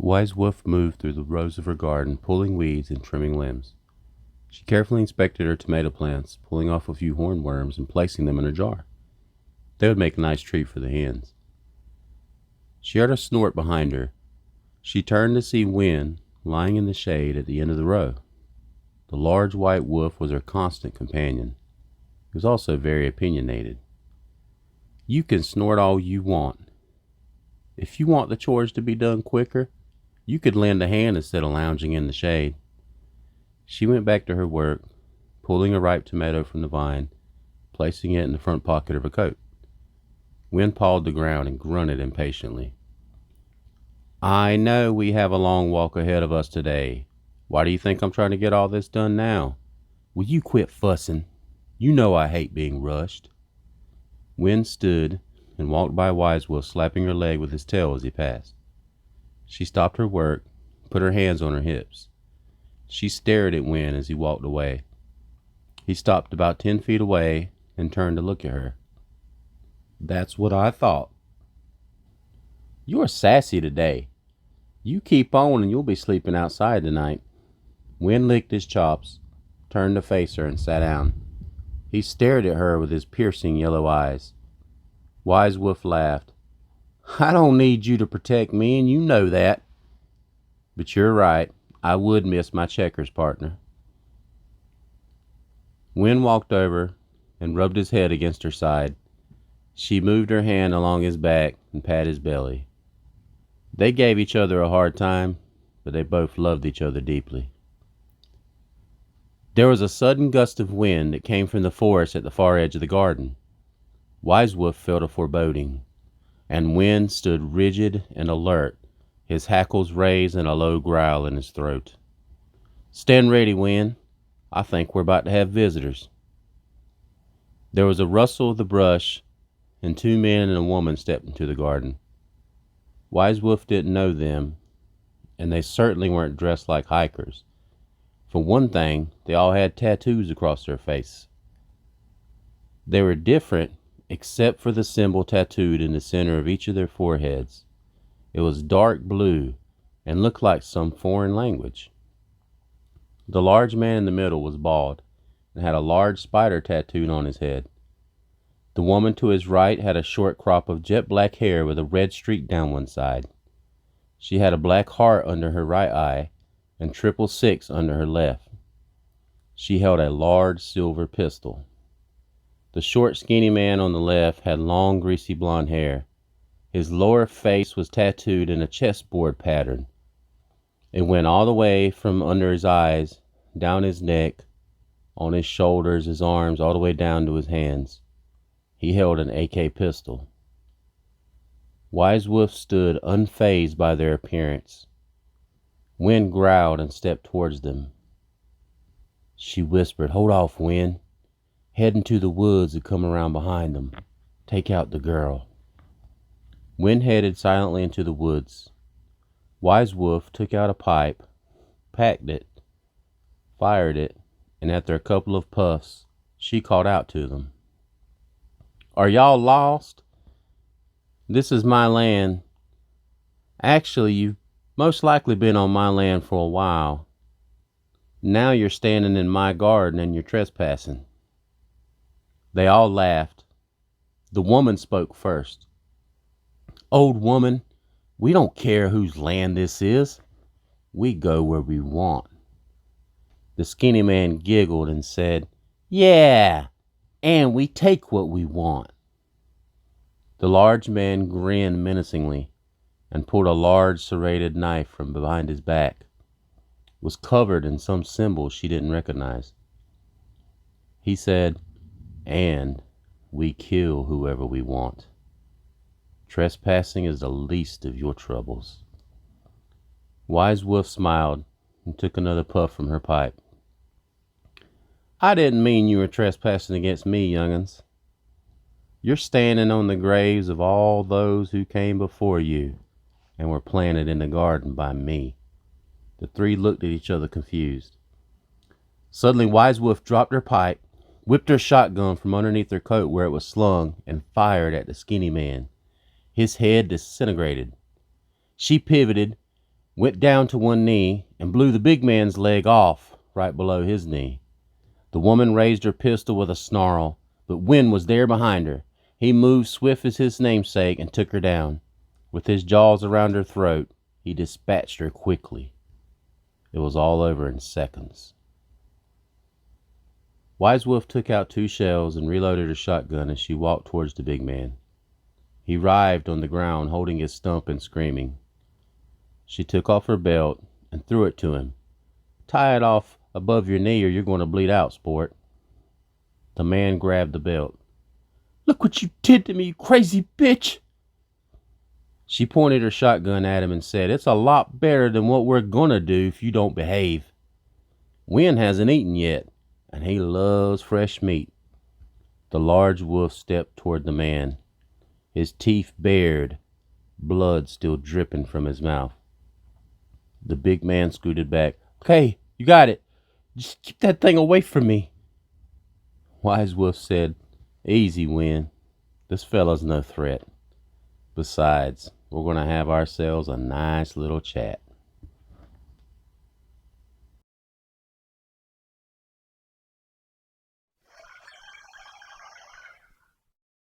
Wise Wolf moved through the rows of her garden, pulling weeds and trimming limbs. She carefully inspected her tomato plants, pulling off a few hornworms and placing them in a jar. They would make a nice treat for the hens. She heard a snort behind her. She turned to see Win lying in the shade at the end of the row. The large white wolf was her constant companion. He was also very opinionated. "You can snort all you want. If you want the chores to be done quicker, you could lend a hand instead of lounging in the shade." She went back to her work, pulling a ripe tomato from the vine, placing it in the front pocket of her coat. Win pawed the ground and grunted impatiently. "I know we have a long walk ahead of us today. Why do you think I'm trying to get all this done now? Will you quit fussing? You know I hate being rushed." Win stood and walked by Wisewolf, slapping her leg with his tail as he passed. She stopped her work, put her hands on her hips. She stared at Win as he walked away. He stopped about 10 feet away and turned to look at her. "That's what I thought. You're sassy today. You keep on and you'll be sleeping outside tonight." Win licked his chops, turned to face her, and sat down. He stared at her with his piercing yellow eyes. Wise Wolf laughed. "I don't need you to protect me, and you know that. But you're right. I would miss my checkers partner." Win walked over and rubbed his head against her side. She moved her hand along his back and patted his belly. They gave each other a hard time, but they both loved each other deeply. There was a sudden gust of wind that came from the forest at the far edge of the garden. Wise Wolf felt a foreboding, and Win stood rigid and alert, his hackles raised and a low growl in his throat. "Stand ready, Win. I think we're about to have visitors." There was a rustle of the brush, and 2 men and a woman stepped into the garden. Wise Wolf didn't know them, and they certainly weren't dressed like hikers. For one thing, they all had tattoos across their face. They were different except for the symbol tattooed in the center of each of their foreheads. It was dark blue and looked like some foreign language. The large man in the middle was bald and had a large spider tattooed on his head. The woman to his right had a short crop of jet black hair with a red streak down one side. She had a black heart under her right eye and 666 under her left. She held a large silver pistol. The short, skinny man on the left had long, greasy blonde hair. His lower face was tattooed in a chessboard pattern. It went all the way from under his eyes, down his neck, on his shoulders, his arms, all the way down to his hands. He held an AK pistol. Wise Wolf stood unfazed by their appearance. Win growled and stepped towards them. She whispered, "Hold off, Win. Head into the woods and come around behind them. Take out the girl." Win headed silently into the woods. Wise Wolf took out a pipe, packed it, fired it, and after a couple of puffs, she called out to them. "Are y'all lost? This is my land. Actually, you've most likely been on my land for a while. Now you're standing in my garden and you're trespassing." They all laughed. The woman spoke first. "Old woman, we don't care whose land this is. We go where we want." The skinny man giggled and said, "Yeah, and we take what we want." The large man grinned menacingly and pulled a large serrated knife from behind his back. It was covered in some symbol she didn't recognize. He said, "And we kill whoever we want. Trespassing is the least of your troubles." Wise Wolf smiled and took another puff from her pipe. "I didn't mean you were trespassing against me, young'uns. You're standing on the graves of all those who came before you and were planted in the garden by me." The 3 looked at each other confused. Suddenly, Wise Wolf dropped her pipe, whipped her shotgun from underneath her coat where it was slung, and fired at the skinny man. His head disintegrated. She pivoted, went down to one knee, and blew the big man's leg off right below his knee. The woman raised her pistol with a snarl, but Win was there behind her. He moved swift as his namesake and took her down. With his jaws around her throat, he dispatched her quickly. It was all over in seconds. Wise Wolf took out 2 shells and reloaded her shotgun as she walked towards the big man. He writhed on the ground, holding his stump and screaming. She took off her belt and threw it to him. "Tie it off above your knee or you're going to bleed out, sport." The man grabbed the belt. "Look what you did to me, you crazy bitch!" She pointed her shotgun at him and said, "It's a lot better than what we're gonna do if you don't behave. Win hasn't eaten yet, and he loves fresh meat." The large wolf stepped toward the man, his teeth bared, blood still dripping from his mouth. The big man scooted back. "Okay, you got it. Just keep that thing away from me." Wise Wolf said, "Easy, Win. This fella's no threat. Besides, we're going to have ourselves a nice little chat."